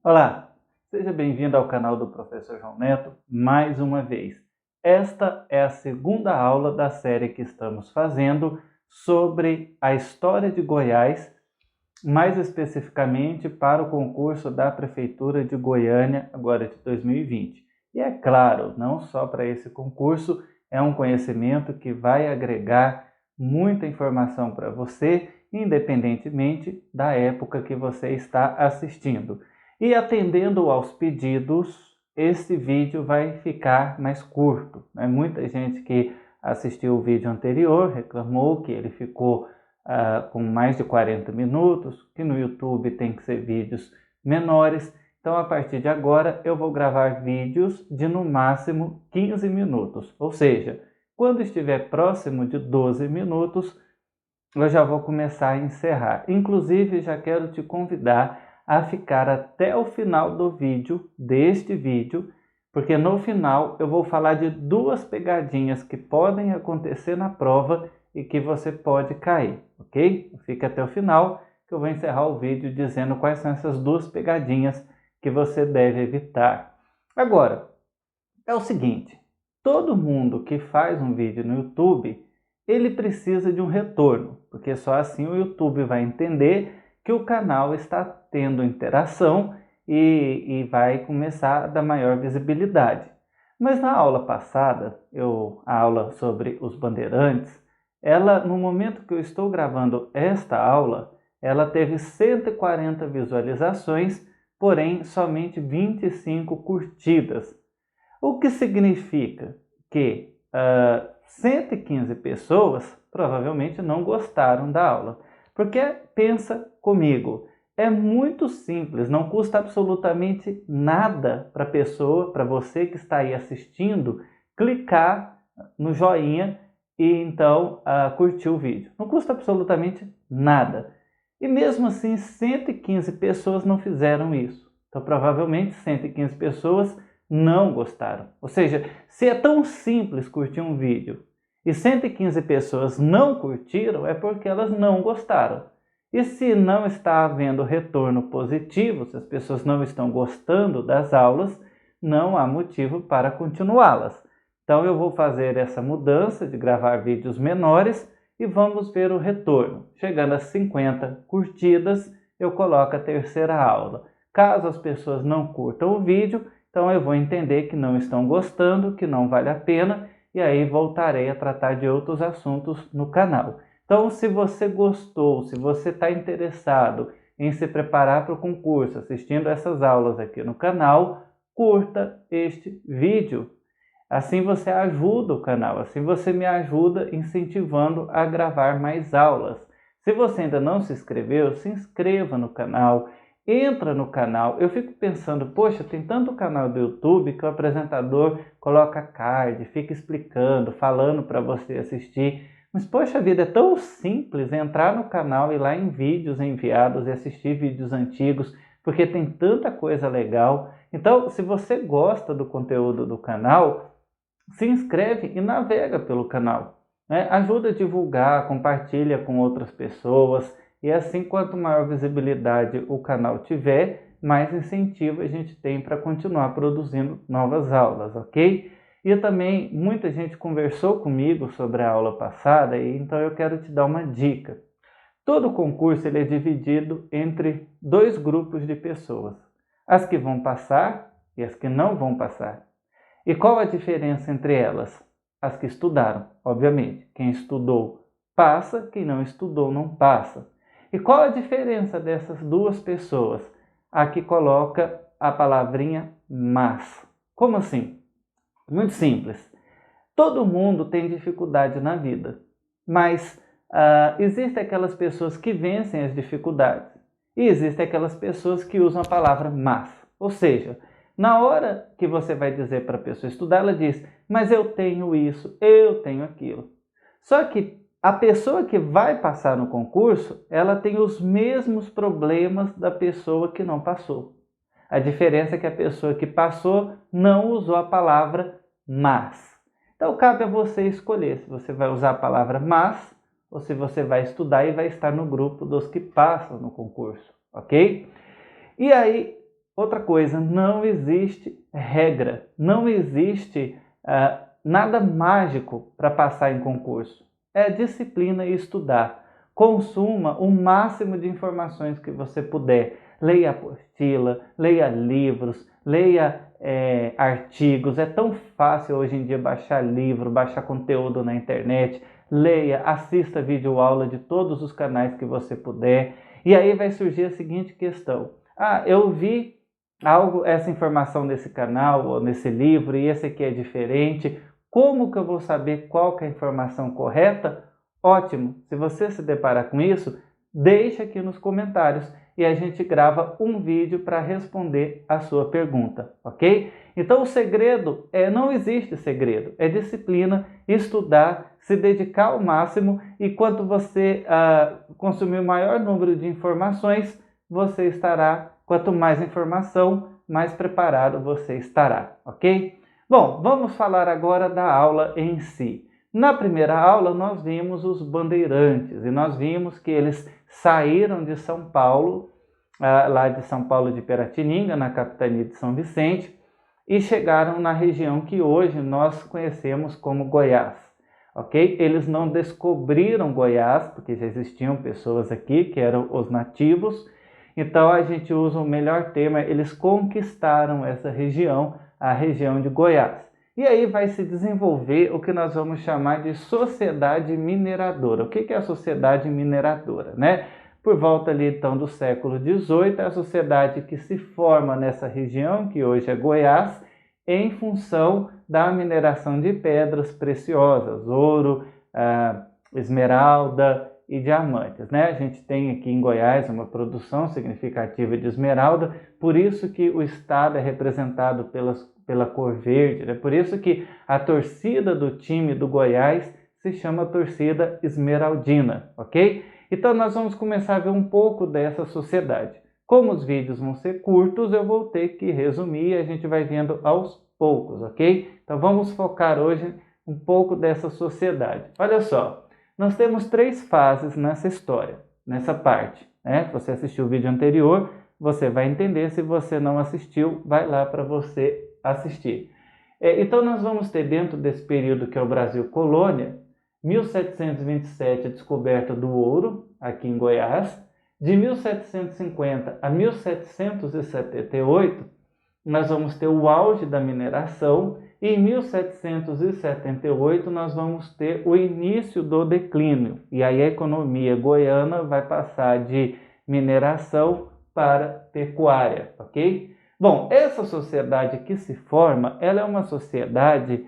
Olá, seja bem-vindo ao canal do Professor João Neto mais uma vez. Esta é a segunda aula da série que estamos fazendo sobre a história de Goiás, mais especificamente para o concurso da Prefeitura de Goiânia, agora de 2020. E é claro, não só para esse concurso, é um conhecimento que vai agregar muita informação para você, independentemente da época que você está assistindo. E atendendo aos pedidos, esse vídeo vai ficar mais curto, né? Muita gente que assistiu o vídeo anterior reclamou que ele ficou com mais de 40 minutos, que no YouTube tem que ser vídeos menores. Então, a partir de agora, eu vou gravar vídeos de no máximo 15 minutos. Ou seja, quando estiver próximo de 12 minutos, eu já vou começar a encerrar. Inclusive, já quero te convidar a ficar até o final do vídeo, deste vídeo, porque no final eu vou falar de duas pegadinhas que podem acontecer na prova e que você pode cair, ok? Fica até o final que eu vou encerrar o vídeo dizendo quais são essas duas pegadinhas que você deve evitar. Agora, é o seguinte, todo mundo que faz um vídeo no YouTube, ele precisa de um retorno, porque só assim o YouTube vai entender que o canal está tendo interação e vai começar a dar maior visibilidade. Mas na aula passada, a aula sobre os bandeirantes, no momento que eu estou gravando esta aula, ela teve 140 visualizações, porém somente 25 curtidas. O que significa que 115 pessoas provavelmente não gostaram da aula. Porque pensa comigo, é muito simples, não custa absolutamente nada para a pessoa, para você que está aí assistindo, clicar no joinha e então curtir o vídeo. Não custa absolutamente nada. E mesmo assim, 115 pessoas não fizeram isso. Então, provavelmente, 115 pessoas não gostaram. Ou seja, se é tão simples curtir um vídeo e 115 pessoas não curtiram, é porque elas não gostaram. E se não está havendo retorno positivo, se as pessoas não estão gostando das aulas, não há motivo para continuá-las. Então eu vou fazer essa mudança de gravar vídeos menores e vamos ver o retorno. Chegando a 50 curtidas, eu coloco a terceira aula. Caso as pessoas não curtam o vídeo, então eu vou entender que não estão gostando, que não vale a pena, e aí voltarei a tratar de outros assuntos no canal. Então, se você gostou, se você está interessado em se preparar para o concurso, assistindo essas aulas aqui no canal, curta este vídeo. Assim você ajuda o canal, assim você me ajuda incentivando a gravar mais aulas. Se você ainda não se inscreveu, se inscreva no canal. Entra no canal, eu fico pensando, poxa, tem tanto canal do YouTube que o apresentador coloca card, fica explicando, falando para você assistir. Mas, poxa vida, é tão simples entrar no canal, ir lá em vídeos enviados e assistir vídeos antigos, porque tem tanta coisa legal. Então, se você gosta do conteúdo do canal, se inscreve e navega pelo canal, né? Ajuda a divulgar, compartilha com outras pessoas. E assim, quanto maior visibilidade o canal tiver, mais incentivo a gente tem para continuar produzindo novas aulas, ok? E também, muita gente conversou comigo sobre a aula passada, e então eu quero te dar uma dica. Todo concurso ele é dividido entre dois grupos de pessoas, as que vão passar e as que não vão passar. E qual a diferença entre elas? As que estudaram, obviamente. Quem estudou passa, quem não estudou não passa. E qual a diferença dessas duas pessoas? A que coloca a palavrinha mas. Como assim? Muito simples. Todo mundo tem dificuldade na vida, mas existem aquelas pessoas que vencem as dificuldades e existem aquelas pessoas que usam a palavra mas. Ou seja, na hora que você vai dizer para a pessoa estudar, ela diz, mas eu tenho isso, eu tenho aquilo. Só que a pessoa que vai passar no concurso, ela tem os mesmos problemas da pessoa que não passou. A diferença é que a pessoa que passou não usou a palavra mas. Então cabe a você escolher se você vai usar a palavra mas ou se você vai estudar e vai estar no grupo dos que passam no concurso, ok? E aí, outra coisa, não existe regra, não existe nada mágico para passar em concurso. É disciplina e estudar. Consuma o máximo de informações que você puder. Leia apostila, leia livros, leia artigos. É tão fácil hoje em dia baixar livro, baixar conteúdo na internet. Leia, assista videoaula de todos os canais que você puder. E aí vai surgir a seguinte questão. Eu vi essa informação nesse canal ou nesse livro e esse aqui é diferente. Como que eu vou saber qual que é a informação correta? Ótimo! Se você se deparar com isso, deixa aqui nos comentários e a gente grava um vídeo para responder a sua pergunta, ok? Então o segredo não existe segredo, é disciplina, estudar, se dedicar ao máximo e quanto você consumir o maior número de informações, você estará, quanto mais informação, mais preparado você estará, ok? Bom, vamos falar agora da aula em si. Na primeira aula nós vimos os bandeirantes e nós vimos que eles saíram de São Paulo, lá de São Paulo de Piratininga, na capitania de São Vicente, e chegaram na região que hoje nós conhecemos como Goiás, ok? Eles não descobriram Goiás, porque já existiam pessoas aqui que eram os nativos, então a gente usa o melhor termo, eles conquistaram essa região, a região de Goiás. E aí vai se desenvolver o que nós vamos chamar de sociedade mineradora. O que é a sociedade mineradora, né? Por volta ali então do século XVIII, a sociedade que se forma nessa região, que hoje é Goiás, em função da mineração de pedras preciosas, ouro, esmeralda e diamantes, né? A gente tem aqui em Goiás uma produção significativa de esmeralda, por isso que o estado é representado pela cor verde, né? Por isso que a torcida do time do Goiás se chama torcida esmeraldina, ok? Então nós vamos começar a ver um pouco dessa sociedade. Como os vídeos vão ser curtos, eu vou ter que resumir e a gente vai vendo aos poucos, ok? Então vamos focar hoje um pouco dessa sociedade. Olha só, nós temos 3 fases nessa história, nessa parte, né? Se você assistiu o vídeo anterior, você vai entender. Se você não assistiu, vai lá para você assistir. Então nós vamos ter dentro desse período que é o Brasil colônia, 1727 a descoberta do ouro aqui em Goiás, de 1750 a 1778 nós vamos ter o auge da mineração e em 1778 nós vamos ter o início do declínio e aí a economia goiana vai passar de mineração para pecuária, ok? Bom, essa sociedade que se forma, ela é uma sociedade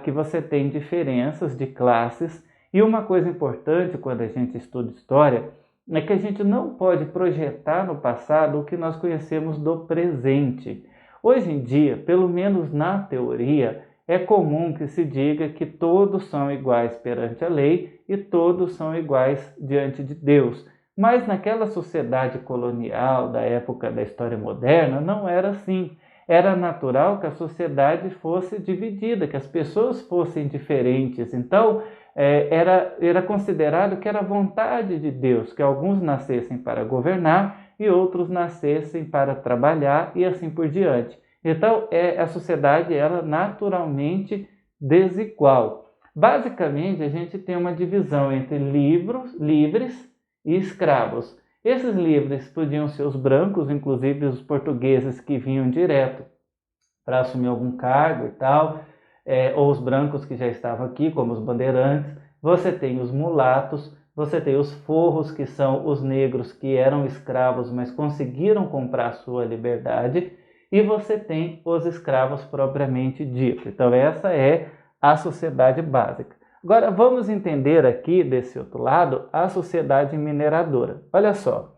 que você tem diferenças de classes e uma coisa importante quando a gente estuda história é que a gente não pode projetar no passado o que nós conhecemos do presente. Hoje em dia, pelo menos na teoria, é comum que se diga que todos são iguais perante a lei e todos são iguais diante de Deus. Mas naquela sociedade colonial da época da história moderna, não era assim. Era natural que a sociedade fosse dividida, que as pessoas fossem diferentes. Então, era considerado que era vontade de Deus que alguns nascessem para governar e outros nascessem para trabalhar e assim por diante. Então, a sociedade era naturalmente desigual. Basicamente, a gente tem uma divisão entre livres e escravos. Esses livres podiam ser os brancos, inclusive os portugueses que vinham direto para assumir algum cargo e tal, ou os brancos que já estavam aqui, como os bandeirantes. Você tem os mulatos, você tem os forros, que são os negros que eram escravos, mas conseguiram comprar sua liberdade, e você tem os escravos propriamente dito. Então essa é a sociedade básica. Agora vamos entender aqui, desse outro lado, a sociedade mineradora. Olha só,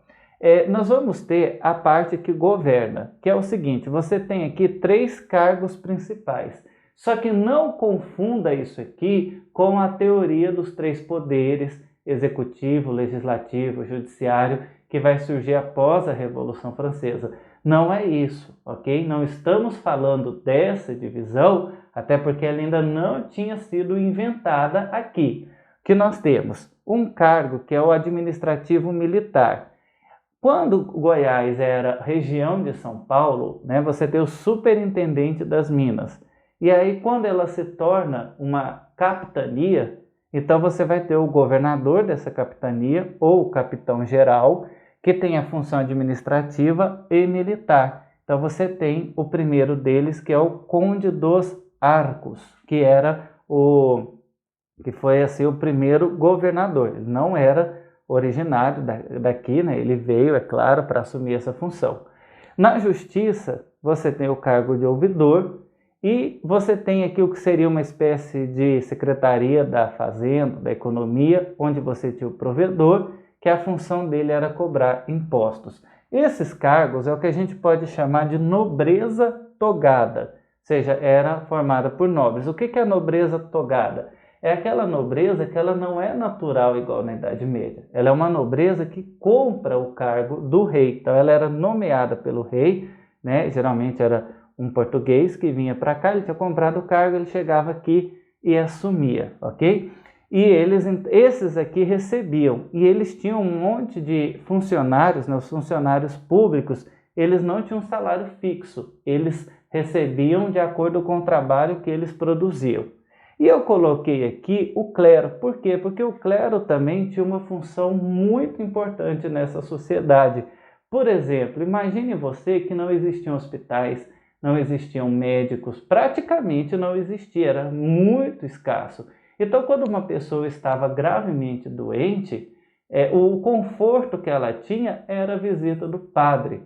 nós vamos ter a parte que governa, que é o seguinte: você tem aqui 3 cargos principais. Só que não confunda isso aqui com a teoria dos 3 poderes, executivo, legislativo, judiciário, que vai surgir após a Revolução Francesa. Não é isso, ok? Não estamos falando dessa divisão, até porque ela ainda não tinha sido inventada aqui. Que nós temos um cargo que é o administrativo militar. Quando Goiás era região de São Paulo, né, você tem o superintendente das Minas. E aí, quando ela se torna uma capitania, então você vai ter o governador dessa capitania, ou o capitão-geral, que tem a função administrativa e militar. Então você tem o primeiro deles, que é o Conde dos Arcos, que foi assim o primeiro governador. Ele não era originário daqui, né? Ele veio, é claro, para assumir essa função. Na justiça, você tem o cargo de ouvidor e você tem aqui o que seria uma espécie de secretaria da fazenda, da economia, onde você tinha o provedor, que a função dele era cobrar impostos. Esses cargos é o que a gente pode chamar de nobreza togada, ou seja, era formada por nobres. O que é a nobreza togada? É aquela nobreza que ela não é natural igual na Idade Média. Ela é uma nobreza que compra o cargo do rei. Então ela era nomeada pelo rei, né? Geralmente era um português que vinha para cá, ele tinha comprado o cargo, ele chegava aqui e assumia, ok? E esses aqui recebiam, e eles tinham um monte de funcionários, né? Os funcionários públicos, eles não tinham salário fixo, eles recebiam de acordo com o trabalho que eles produziam. E eu coloquei aqui o clero. Por quê? Porque o clero também tinha uma função muito importante nessa sociedade. Por exemplo, imagine você que não existiam hospitais, não existiam médicos, praticamente não existia, era muito escasso. Então, quando uma pessoa estava gravemente doente, o conforto que ela tinha era a visita do padre.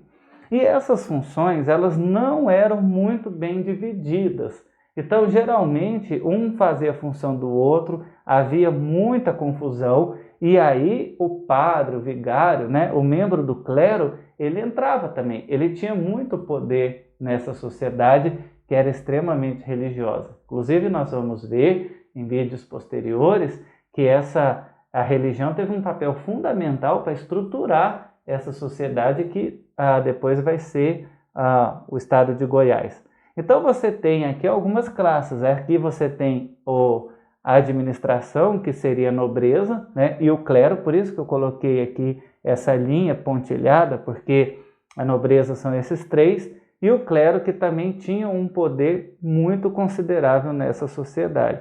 E essas funções, elas não eram muito bem divididas. Então, geralmente, um fazia a função do outro, havia muita confusão, e aí o padre, o vigário, né, o membro do clero, ele entrava também. Ele tinha muito poder nessa sociedade que era extremamente religiosa. Inclusive, nós vamos ver em vídeos posteriores que a religião teve um papel fundamental para estruturar essa sociedade que depois vai ser o estado de Goiás. Então você tem aqui algumas classes. Aqui você tem a administração, que seria a nobreza, né? E o clero, por isso que eu coloquei aqui essa linha pontilhada, porque a nobreza são esses três, e o clero, que também tinha um poder muito considerável nessa sociedade.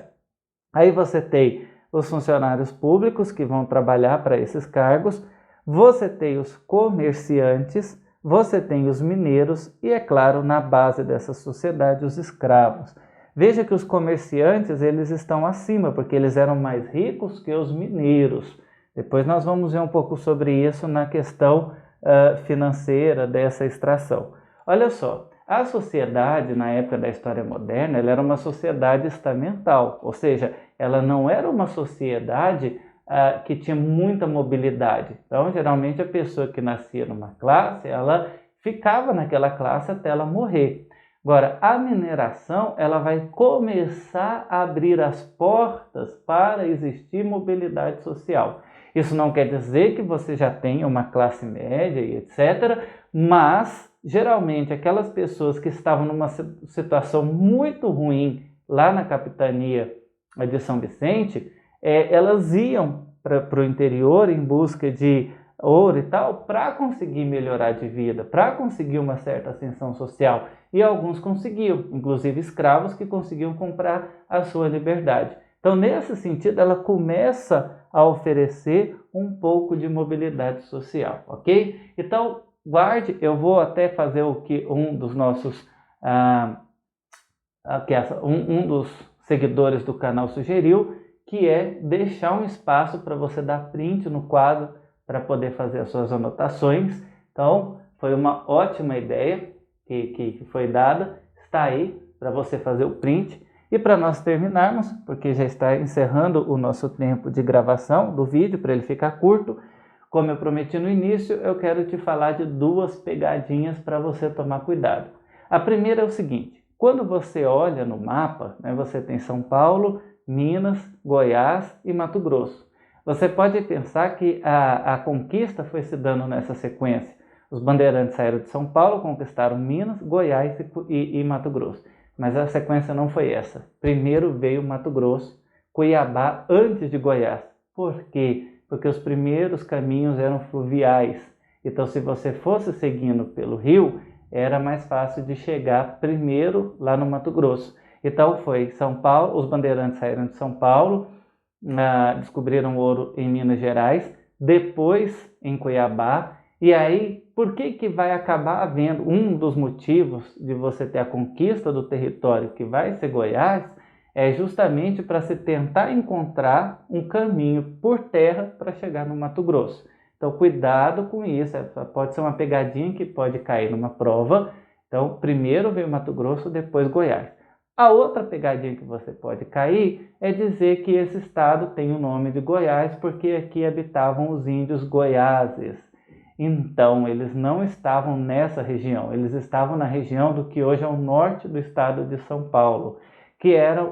Aí você tem os funcionários públicos que vão trabalhar para esses cargos, você tem os comerciantes, você tem os mineiros e, é claro, na base dessa sociedade, os escravos. Veja que os comerciantes, eles estão acima, porque eles eram mais ricos que os mineiros. Depois nós vamos ver um pouco sobre isso na questão financeira dessa extração. Olha só, a sociedade na época da história moderna, ela era uma sociedade estamental, ou seja, ela não era uma sociedade que tinha muita mobilidade. Então, geralmente, a pessoa que nascia numa classe, ela ficava naquela classe até ela morrer. Agora, a mineração, ela vai começar a abrir as portas para existir mobilidade social. Isso não quer dizer que você já tenha uma classe média e etc., mas, geralmente, aquelas pessoas que estavam numa situação muito ruim lá na capitania de São Vicente, elas iam para o interior em busca de ouro e tal, para conseguir melhorar de vida, para conseguir uma certa ascensão social. E alguns conseguiam, inclusive escravos que conseguiam comprar a sua liberdade. Então, nesse sentido, ela começa a oferecer um pouco de mobilidade social, ok? Então, guarde, eu vou até fazer o que um dos nossos, um dos seguidores do canal sugeriu, que é deixar um espaço para você dar print no quadro para poder fazer as suas anotações. Então, foi uma ótima ideia que foi dada, está aí para você fazer o print. E para nós terminarmos, porque já está encerrando o nosso tempo de gravação do vídeo, para ele ficar curto, como eu prometi no início, eu quero te falar de duas pegadinhas para você tomar cuidado. A primeira é o seguinte: quando você olha no mapa, né, você tem São Paulo, Minas, Goiás e Mato Grosso. Você pode pensar que a conquista foi se dando nessa sequência. Os bandeirantes saíram de São Paulo, conquistaram Minas, Goiás e Mato Grosso. Mas a sequência não foi essa. Primeiro veio Mato Grosso, Cuiabá antes de Goiás. Por quê? Porque os primeiros caminhos eram fluviais. Então, se você fosse seguindo pelo rio, era mais fácil de chegar primeiro lá no Mato Grosso. Então foi São Paulo, os bandeirantes saíram de São Paulo, descobriram ouro em Minas Gerais, depois em Cuiabá. E aí, por que vai acabar havendo um dos motivos de você ter a conquista do território que vai ser Goiás? É justamente para se tentar encontrar um caminho por terra para chegar no Mato Grosso. Então, cuidado com isso, pode ser uma pegadinha que pode cair numa prova. Então, primeiro veio Mato Grosso, depois Goiás. A outra pegadinha que você pode cair é dizer que esse estado tem o nome de Goiás porque aqui habitavam os índios goiáses. Então, eles não estavam nessa região, eles estavam na região do que hoje é o norte do estado de São Paulo, que era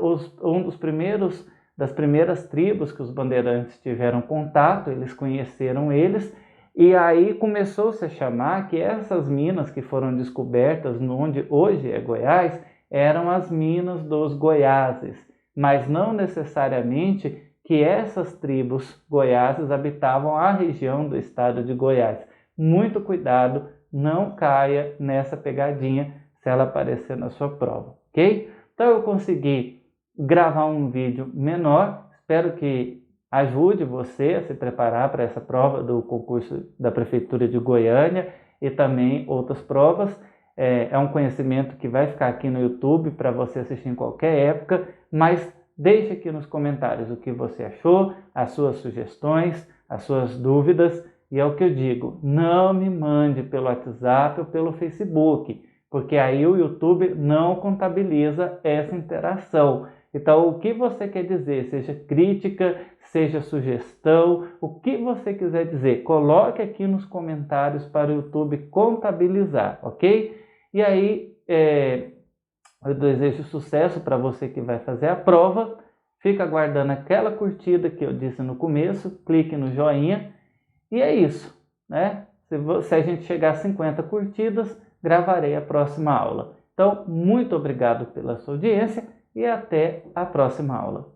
das primeiras tribos que os bandeirantes tiveram contato, eles conheceram eles, e aí começou-se a chamar que essas minas que foram descobertas onde hoje é Goiás, eram as minas dos goiáses, mas não necessariamente que essas tribos goiáses habitavam a região do estado de Goiás. Muito cuidado, não caia nessa pegadinha se ela aparecer na sua prova, ok? Então eu consegui gravar um vídeo menor, espero que ajude você a se preparar para essa prova do concurso da Prefeitura de Goiânia e também outras provas. É um conhecimento que vai ficar aqui no YouTube para você assistir em qualquer época, mas deixe aqui nos comentários o que você achou, as suas sugestões, as suas dúvidas, e é o que eu digo, não me mande pelo WhatsApp ou pelo Facebook, porque aí o YouTube não contabiliza essa interação. Então, o que você quer dizer, seja crítica, seja sugestão, o que você quiser dizer, coloque aqui nos comentários para o YouTube contabilizar, ok? E aí, eu desejo sucesso para você que vai fazer a prova. Fica aguardando aquela curtida que eu disse no começo, clique no joinha. E é isso, né? Se a gente chegar a 50 curtidas, gravarei a próxima aula. Então, muito obrigado pela sua audiência e até a próxima aula.